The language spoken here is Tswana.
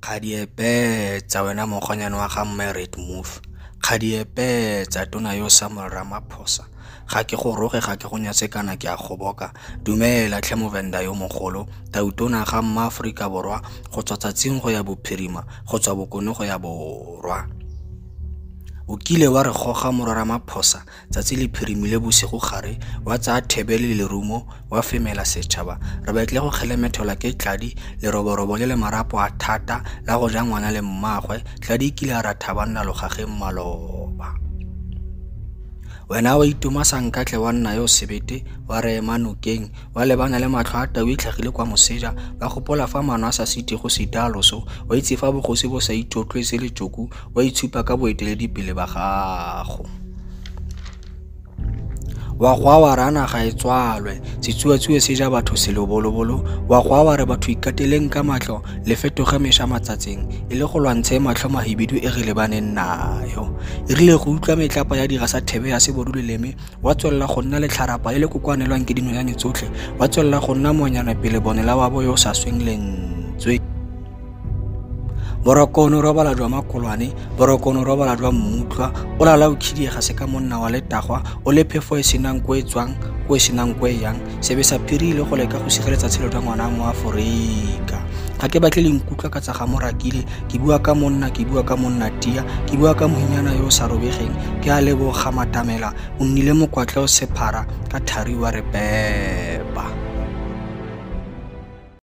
Kgadiepetsa wena mokgonyane wa ga mme Red Move. Kgadiepetsa tona yo Samuel Ramaphosa. Ga ke go roge ga ke go nyatse kana ke a go boka. Dumela tlhe Movenda yo mogolo. Tautona ga mma Afrika Borwa go tswa tsatsing go ya bophirima go tswa bokone go ya borwa. O kile wa re goga morwa Ramaphosa tsatsi le phirimile bosigo gare wa tsa thebele le rumo wa femela setšhaba re batle go kgelemethola ke tladi le roborobo le marapo a thata la go ja ngwana le mmagwe tladi kile a ratha banna lo gage mmaloba. Wena wa ituma sankatle wa nna yo sebete wa re emanokeng wa lebana le matlho a tau itlhagile kwa moseja ba gopola fa mano a sa siti go sitaloso wa itse fa bogosi bo sa itotlwetse le tjoku wa itshupa ka boeteledipele ba gago. Wa gwa wa rana ga e tswalwe setsuatsue se ja batho se lobolobolo wa gwa wa re batho ikateleng ka matlho le fetoge mesha matsatsing e le go lwantshe matlho mahibidu e re lebaneng nayo e rile go utlwa metlapa ya dirasa thebe ya seboruleleme wa tswella go nna le tlharapa le kokwanelwang ke dinonyane tsotlhe wa tswella go nna monyana pele bonela wa bo yo sa sweng lentswe. Borokono robala jwa makolwane borokono robala jwa mmutlwa o lala o khidiega se ka monna wa letagwa o le phefo e senang ko e tswang ko e senang ko e yang sebe sa phirile go leka go sireletsa tshelo jwa ngwana mo Aforika. Ga ke batle le nkutlwa ka tsa ga morakile ke bua ka monna ke bua ka monna tia ke bua ka mohinyana yo sa robegeng ke a lebo ga matamela o nnile mokwatle o sephara ka thari wa re pepa.